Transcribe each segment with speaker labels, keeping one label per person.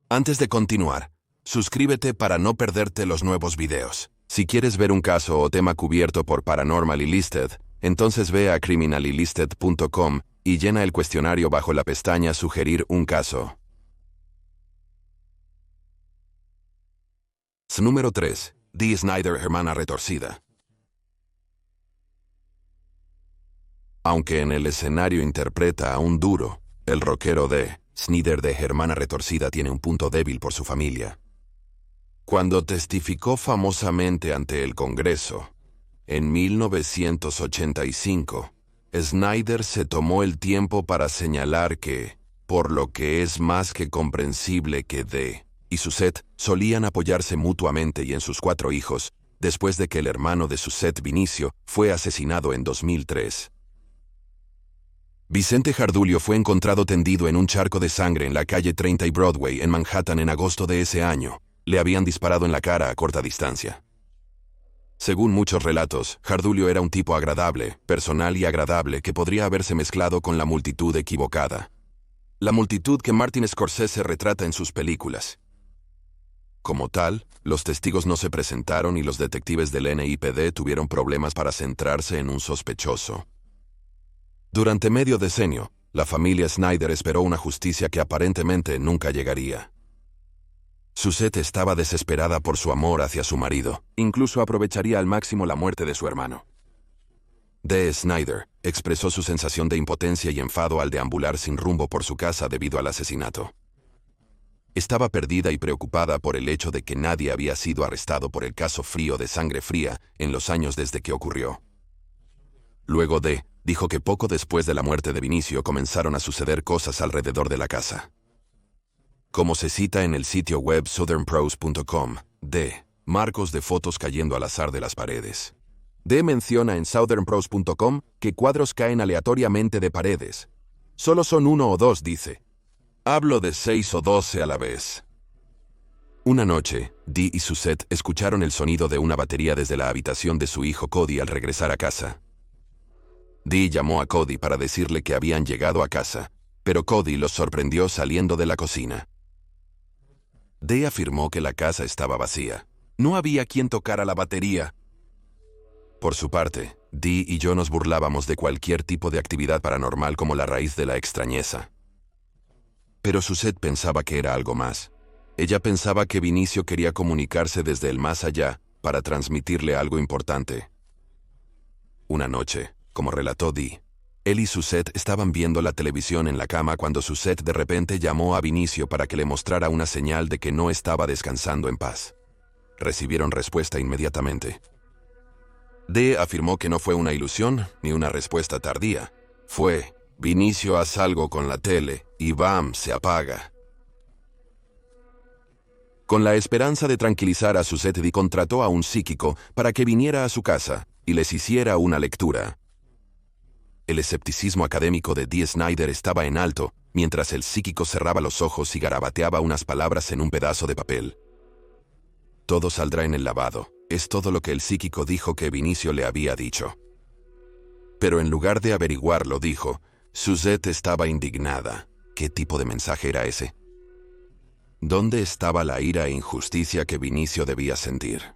Speaker 1: Antes de continuar, suscríbete para no perderte los nuevos videos. Si quieres ver un caso o tema cubierto por Paranormal Illicted, entonces ve a criminalillicted.com y llena el cuestionario bajo la pestaña Sugerir un caso. Número 3. Dee Snider, hermana retorcida. Aunque en el escenario interpreta a un duro, el rockero Dee Snider de Hermana Retorcida tiene un punto débil por su familia. Cuando testificó famosamente ante el Congreso, en 1985, Snider se tomó el tiempo para señalar que, por lo que es más que comprensible que Dee y Suzette solían apoyarse mutuamente y en sus 4 hijos, después de que el hermano de Suzette, Vinicio, fue asesinado en 2003. Vicente Jardulio fue encontrado tendido en un charco de sangre en la calle 30 y Broadway en Manhattan en agosto de ese año. Le habían disparado en la cara a corta distancia. Según muchos relatos, Jardulio era un tipo agradable, personal y agradable que podría haberse mezclado con la multitud equivocada. La multitud que Martin Scorsese retrata en sus películas. Como tal, los testigos no se presentaron y los detectives del NYPD tuvieron problemas para centrarse en un sospechoso. Durante medio decenio, la familia Snider esperó una justicia que aparentemente nunca llegaría. Suzette estaba desesperada por su amor hacia su marido. Incluso aprovecharía al máximo la muerte de su hermano. Dee Snider expresó su sensación de impotencia y enfado al deambular sin rumbo por su casa debido al asesinato. Estaba perdida y preocupada por el hecho de que nadie había sido arrestado por el caso frío de Sangre Fría en los años desde que ocurrió. Luego Dee dijo que poco después de la muerte de Vinicio comenzaron a suceder cosas alrededor de la casa. Como se cita en el sitio web southernprose.com, Dee, marcos de fotos cayendo al azar de las paredes. Dee menciona en southernprose.com que cuadros caen aleatoriamente de paredes. Solo son 1 o 2, dice. Hablo de 6 o 12 a la vez. Una noche, Dee y Suzette escucharon el sonido de una batería desde la habitación de su hijo Cody al regresar a casa. Dee llamó a Cody para decirle que habían llegado a casa, pero Cody los sorprendió saliendo de la cocina. Dee afirmó que la casa estaba vacía. No había quien tocara la batería. Por su parte, Dee y yo nos burlábamos de cualquier tipo de actividad paranormal como la raíz de la extrañeza. Pero Suzette pensaba que era algo más. Ella pensaba que Vinicio quería comunicarse desde el más allá para transmitirle algo importante. Una noche, como relató Dee, él y Suzette estaban viendo la televisión en la cama cuando Suzette de repente llamó a Vinicio para que le mostrara una señal de que no estaba descansando en paz. Recibieron respuesta inmediatamente. Dee afirmó que no fue una ilusión ni una respuesta tardía. Fue, Vinicio, haz algo con la tele, y ¡bam!, se apaga. Con la esperanza de tranquilizar a Suzette, Dee contrató a un psíquico para que viniera a su casa y les hiciera una lectura. El escepticismo académico de Dee Snider estaba en alto, mientras el psíquico cerraba los ojos y garabateaba unas palabras en un pedazo de papel. Todo saldrá en el lavado, es todo lo que el psíquico dijo que Vinicio le había dicho. Pero en lugar de averiguarlo, dijo, Suzette estaba indignada. ¿Qué tipo de mensaje era ese? ¿Dónde estaba la ira e injusticia que Vinicio debía sentir?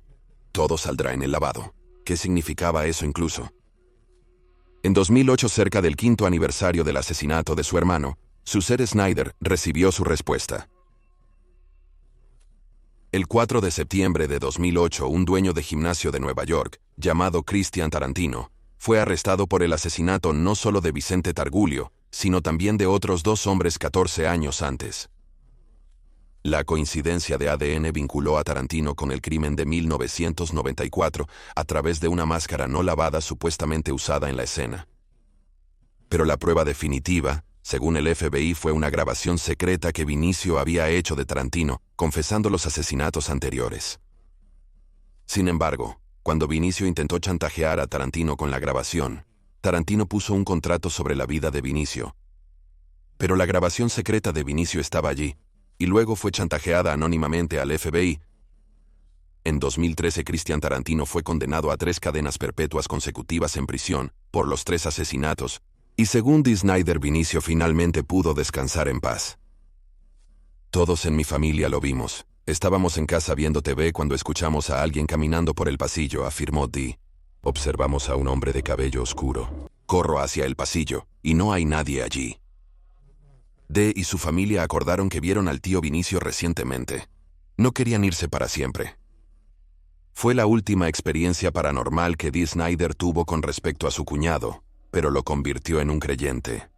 Speaker 1: Todo saldrá en el lavado. ¿Qué significaba eso incluso? En 2008, cerca del 5º aniversario del asesinato de su hermano, Suzette Snider recibió su respuesta. El 4 de septiembre de 2008, un dueño de gimnasio de Nueva York, llamado Christian Tarantino, fue arrestado por el asesinato no solo de Vicente Targulio, sino también de otros 2 hombres 14 años antes. La coincidencia de ADN vinculó a Tarantino con el crimen de 1994 a través de una máscara no lavada supuestamente usada en la escena. Pero la prueba definitiva, según el FBI, fue una grabación secreta que Vinicio había hecho de Tarantino, confesando los asesinatos anteriores. Sin embargo, cuando Vinicio intentó chantajear a Tarantino con la grabación, Tarantino puso un contrato sobre la vida de Vinicio. Pero la grabación secreta de Vinicio estaba allí, y luego fue chantajeada anónimamente al FBI. En 2013, Christian Tarantino fue condenado a 3 cadenas perpetuas consecutivas en prisión por los 3 asesinatos, y según Dee Snider, Vinicio finalmente pudo descansar en paz. Todos en mi familia lo vimos. Estábamos en casa viendo TV cuando escuchamos a alguien caminando por el pasillo, afirmó Dee. Observamos a un hombre de cabello oscuro. Corro hacia el pasillo, y no hay nadie allí. Dee y su familia acordaron que vieron al tío Vinicio recientemente. No querían irse para siempre. Fue la última experiencia paranormal que Dee Snider tuvo con respecto a su cuñado, pero lo convirtió en un creyente.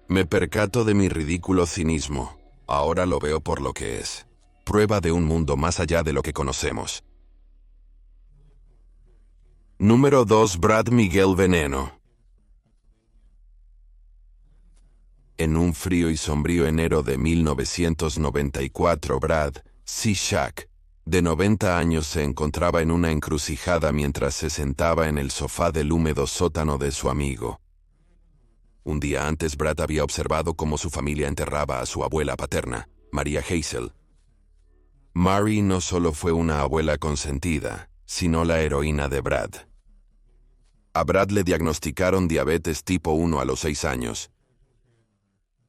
Speaker 1: Me percato de mi ridículo cinismo. Ahora lo veo por lo que es. Prueba de un mundo más allá de lo que conocemos. Número 2. Brad Miguel Veneno. En un frío y sombrío enero de 1994, Brad C. Shack, de 90 años, se encontraba en una encrucijada mientras se sentaba en el sofá del húmedo sótano de su amigo. Un día antes, Brad había observado cómo su familia enterraba a su abuela paterna, María Hazel. Mary no solo fue una abuela consentida, sino la heroína de Brad. A Brad le diagnosticaron diabetes tipo 1 a los 6 años.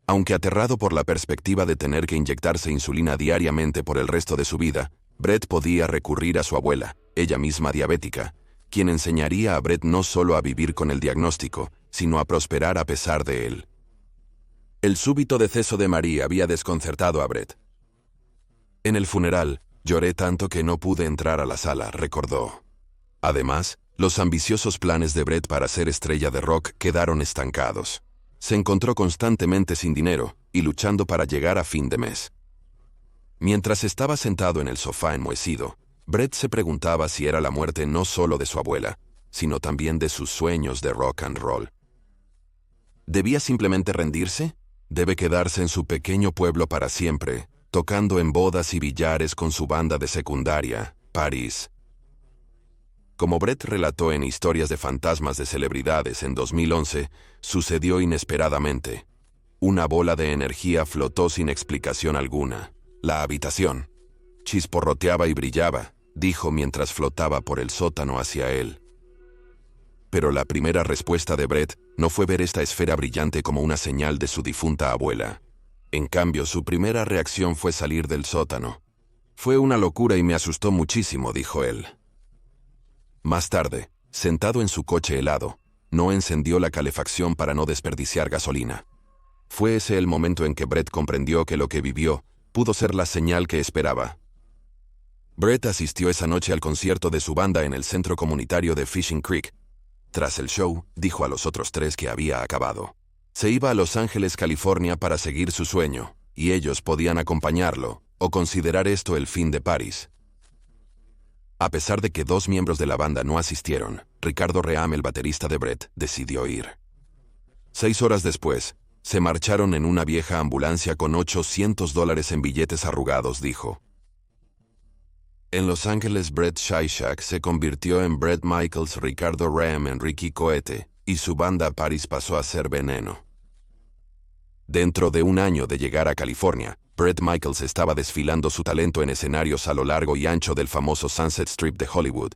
Speaker 1: Aunque aterrado por la perspectiva de tener que inyectarse insulina diariamente por el resto de su vida, Brett podía recurrir a su abuela, ella misma diabética, quien enseñaría a Brett no solo a vivir con el diagnóstico, sino a prosperar a pesar de él. El súbito deceso de María había desconcertado a Brett. En el funeral, lloré tanto que no pude entrar a la sala, recordó. Además, los ambiciosos planes de Brett para ser estrella de rock quedaron estancados. Se encontró constantemente sin dinero y luchando para llegar a fin de mes. Mientras estaba sentado en el sofá enmohecido, Brett se preguntaba si era la muerte no solo de su abuela, sino también de sus sueños de rock and roll. ¿Debía simplemente rendirse? ¿Debe quedarse en su pequeño pueblo para siempre, tocando en bodas y billares con su banda de secundaria, París? Como Brett relató en Historias de Fantasmas de Celebridades en 2011, sucedió inesperadamente. Una bola de energía flotó sin explicación alguna. La habitación chisporroteaba y brillaba, dijo mientras flotaba por el sótano hacia él. Pero la primera respuesta de Brett no fue ver esta esfera brillante como una señal de su difunta abuela. En cambio, su primera reacción fue salir del sótano. Fue una locura y me asustó muchísimo, dijo él. Más tarde, sentado en su coche helado, no encendió la calefacción para no desperdiciar gasolina. Fue ese el momento en que Brett comprendió que lo que vivió pudo ser la señal que esperaba. Brett asistió esa noche al concierto de su banda en el centro comunitario de Fishing Creek. Tras el show, dijo a los otros 3 que había acabado. Se iba a Los Ángeles, California para seguir su sueño, y ellos podían acompañarlo, o considerar esto el fin de París. A pesar de que 2 miembros de la banda no asistieron, Ricardo Ream, el baterista de Brett, decidió ir. 6 horas después, se marcharon en una vieja ambulancia con $800 en billetes arrugados, dijo. En Los Ángeles, Brett Shishak se convirtió en Bret Michaels, Ricardo Ream en Ricky Cohete, y su banda París pasó a ser Veneno. Dentro de un año de llegar a California, Bret Michaels estaba desfilando su talento en escenarios a lo largo y ancho del famoso Sunset Strip de Hollywood.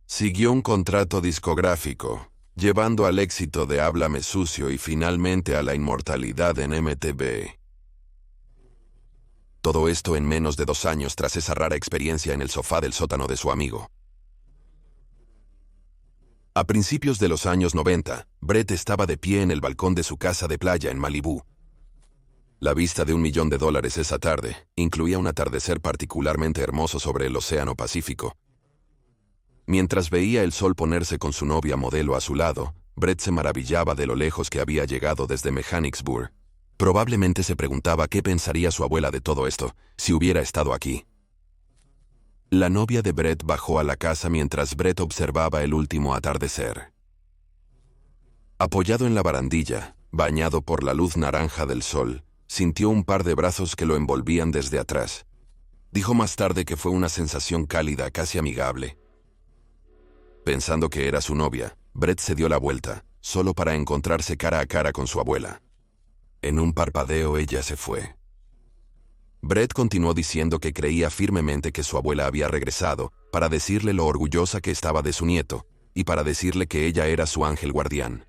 Speaker 1: Siguió un contrato discográfico, llevando al éxito de Háblame Sucio y finalmente a la inmortalidad en MTV. Todo esto en menos de 2 años tras esa rara experiencia en el sofá del sótano de su amigo. A principios de los años 90, Brett estaba de pie en el balcón de su casa de playa en Malibú. La vista de $1 millón esa tarde incluía un atardecer particularmente hermoso sobre el Océano Pacífico. Mientras veía el sol ponerse con su novia modelo a su lado, Brett se maravillaba de lo lejos que había llegado desde Mechanicsburg. Probablemente se preguntaba qué pensaría su abuela de todo esto, si hubiera estado aquí. La novia de Brett bajó a la casa mientras Brett observaba el último atardecer. Apoyado en la barandilla, bañado por la luz naranja del sol, sintió un par de brazos que lo envolvían desde atrás. Dijo más tarde que fue una sensación cálida, casi amigable. Pensando que era su novia, Brett se dio la vuelta, solo para encontrarse cara a cara con su abuela. En un parpadeo ella se fue. Brett continuó diciendo que creía firmemente que su abuela había regresado, para decirle lo orgullosa que estaba de su nieto, y para decirle que ella era su ángel guardián.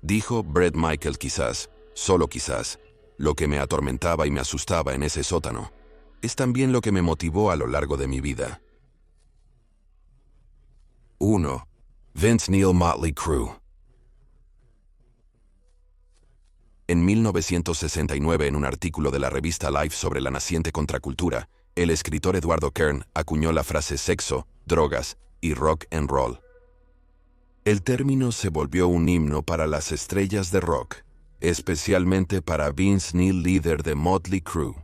Speaker 1: Dijo Bret Michaels quizás, solo quizás, Lo que me atormentaba y me asustaba en ese sótano es también lo que me motivó a lo largo de mi vida. 1. Vince Neil Motley Crue. En 1969, en un artículo de la revista Life sobre la naciente contracultura, el escritor Eduardo Kern acuñó la frase sexo, drogas y rock and roll. El término se volvió un himno para las estrellas de rock, especialmente para Vince Neil, líder de Motley Crue.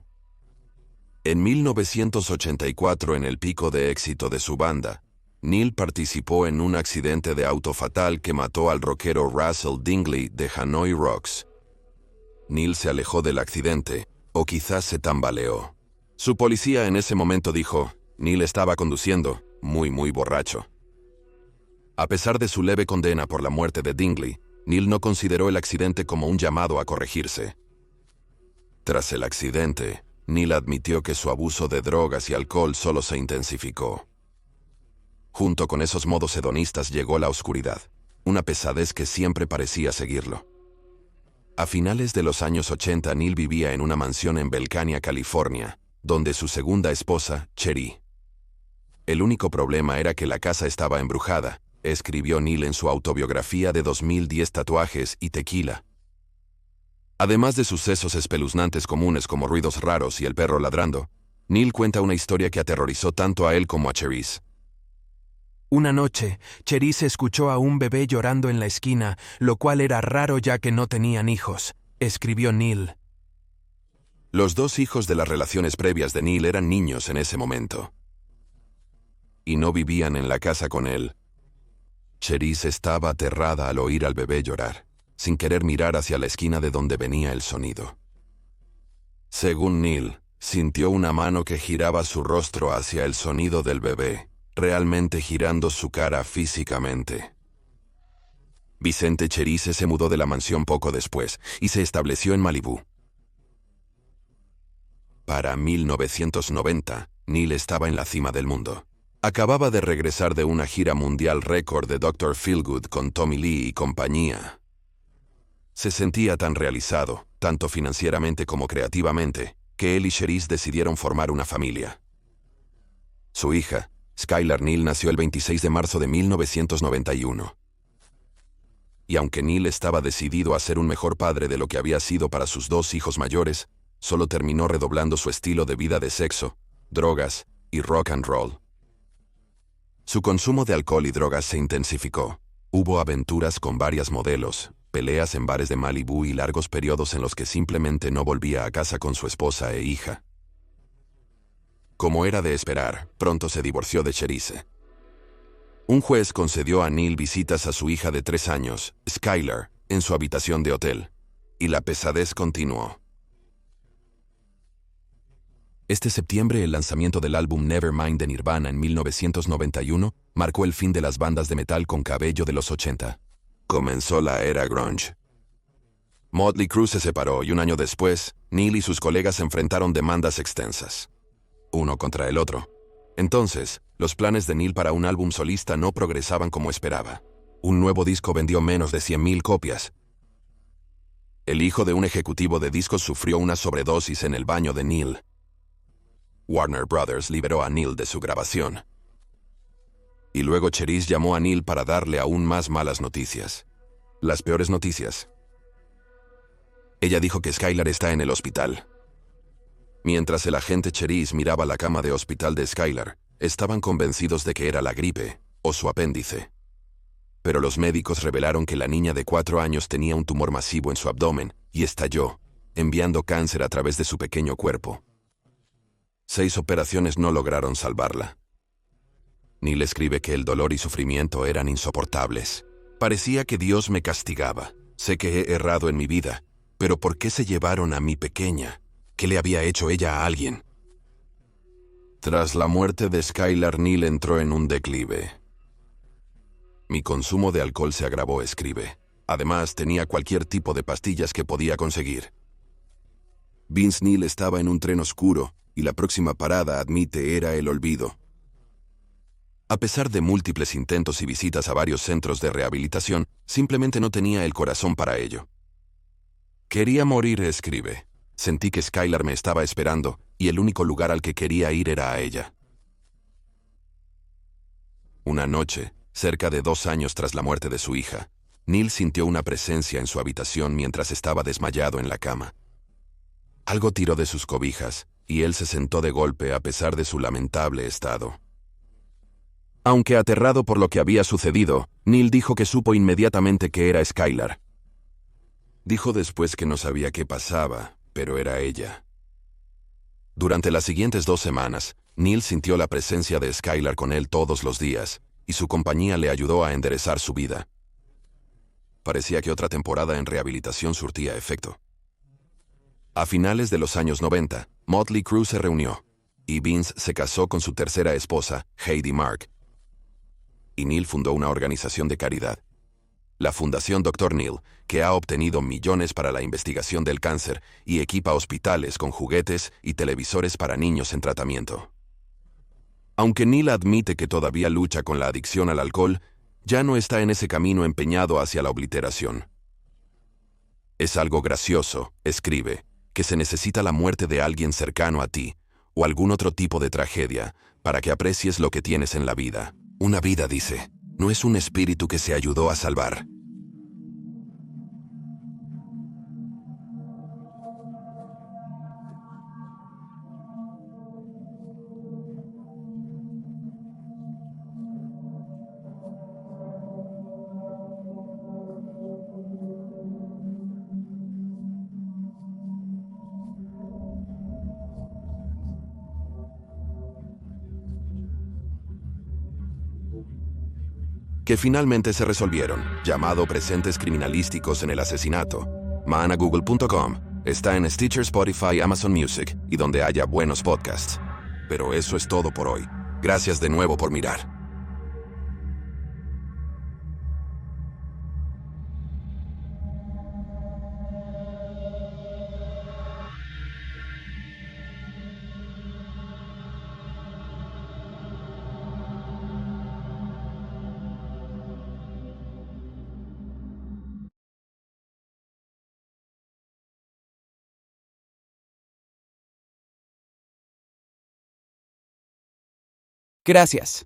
Speaker 1: En 1984, en el pico de éxito de su banda, Neil participó en un accidente de auto fatal que mató al rockero Russell Dingley de Hanoi Rocks. Neil se alejó del accidente, o quizás se tambaleó. Su policía en ese momento dijo, Neil estaba conduciendo, muy borracho. A pesar de su leve condena por la muerte de Dingley, Neil no consideró el accidente como un llamado a corregirse. Tras el accidente, Neil admitió que su abuso de drogas y alcohol solo se intensificó. Junto con esos modos hedonistas llegó la oscuridad, una pesadez que siempre parecía seguirlo. A finales de los años 80, Neil vivía en una mansión en Belcania, California, donde su segunda esposa, Cherie. El único problema era que la casa estaba embrujada, escribió Neil en su autobiografía de 2010 Tatuajes y Tequila. Además de sucesos espeluznantes comunes como ruidos raros y el perro ladrando, Neil cuenta una historia que aterrorizó tanto a él como a Cherise.
Speaker 2: Una noche, Cherise escuchó a un bebé llorando en la esquina, lo cual era raro ya que no tenían hijos, escribió Neil.
Speaker 1: Los dos hijos de las relaciones previas de Neil eran niños en ese momento. Y no vivían en la casa con él. Cherise estaba aterrada al oír al bebé llorar, sin querer mirar hacia la esquina de donde venía el sonido. Según Neil, sintió una mano que giraba su rostro hacia el sonido del bebé, realmente girando su cara físicamente. Vicente Cherise se mudó de la mansión poco después y se estableció en Malibú. Para 1990, Neil estaba en la cima del mundo. Acababa de regresar de una gira mundial récord de Dr. Feelgood con Tommy Lee y compañía. Se sentía tan realizado, tanto financieramente como creativamente, que él y Cherise decidieron formar una familia. Su hija, Skylar Neil, nació el 26 de marzo de 1991. Y aunque Neil estaba decidido a ser un mejor padre de lo que había sido para sus dos hijos mayores, solo terminó redoblando su estilo de vida de sexo, drogas y rock and roll. Su consumo de alcohol y drogas se intensificó. Hubo aventuras con varias modelos, peleas en bares de Malibú y largos periodos en los que simplemente no volvía a casa con su esposa e hija. Como era de esperar, pronto se divorció de Cherise. Un juez concedió a Neil visitas a su hija de 3 años, Skylar, en su habitación de hotel, y la pesadez continuó. Este septiembre, el lanzamiento del álbum Nevermind de Nirvana en 1991 marcó el fin de las bandas de metal con cabello de los 80. Comenzó la era grunge. Motley Crue se separó y un año después, Neil y sus colegas enfrentaron demandas extensas, uno contra el otro. Entonces, los planes de Neil para un álbum solista no progresaban como esperaba. Un nuevo disco vendió menos de 100,000 copias. El hijo de un ejecutivo de discos sufrió una sobredosis en el baño de Neil. Warner Brothers liberó a Neil de su grabación. Y luego Cherise llamó a Neil para darle aún más malas noticias. Las peores noticias. Ella dijo que Skylar está en el hospital. Mientras el agente Cherise miraba la cama de hospital de Skylar, estaban convencidos de que era la gripe o su apéndice. Pero los médicos revelaron que la niña de 4 años tenía un tumor masivo en su abdomen y estalló, enviando cáncer a través de su pequeño cuerpo. 6 operaciones no lograron salvarla. Neil escribe que el dolor y sufrimiento eran insoportables. Parecía que Dios me castigaba. Sé que he errado en mi vida, pero ¿por qué se llevaron a mi pequeña? ¿Qué le había hecho ella a alguien? Tras la muerte de Skylar, Neil entró en un declive. Mi consumo de alcohol se agravó, escribe. Además, tenía cualquier tipo de pastillas que podía conseguir. Vince Neil estaba en un tren oscuro, y la próxima parada, admite, era el olvido. A pesar de múltiples intentos y visitas a varios centros de rehabilitación, simplemente no tenía el corazón para ello. Quería morir, escribe. Sentí que Skylar me estaba esperando, y el único lugar al que quería ir era a ella. Una noche, cerca de 2 años tras la muerte de su hija, Neil sintió una presencia en su habitación mientras estaba desmayado en la cama. Algo tiró de sus cobijas, y él se sentó de golpe a pesar de su lamentable estado. Aunque aterrado por lo que había sucedido, Neil dijo que supo inmediatamente que era Skylar. Dijo después que no sabía qué pasaba, pero era ella. Durante las siguientes 2 semanas, Neil sintió la presencia de Skylar con él todos los días, y su compañía le ayudó a enderezar su vida. Parecía que otra temporada en rehabilitación surtía efecto. A finales de los años 90, Motley Crue se reunió, y Vince se casó con su tercera esposa, Heidi Mark. Y Neil fundó una organización de caridad, la Fundación Dr. Neil, que ha obtenido millones para la investigación del cáncer y equipa hospitales con juguetes y televisores para niños en tratamiento. Aunque Neil admite que todavía lucha con la adicción al alcohol, ya no está en ese camino empeñado hacia la obliteración. Es algo gracioso, escribe, que se necesita la muerte de alguien cercano a ti, o algún otro tipo de tragedia, para que aprecies lo que tienes en la vida. Una vida, dice, no es un espíritu que se ayudó a salvar. Que finalmente se resolvieron, llamado Presentes Criminalísticos en el Asesinato. Managoogle.com está en Stitcher, Spotify, Amazon Music y donde haya buenos podcasts. Pero eso es todo por hoy. Gracias de nuevo por mirar.
Speaker 2: Gracias.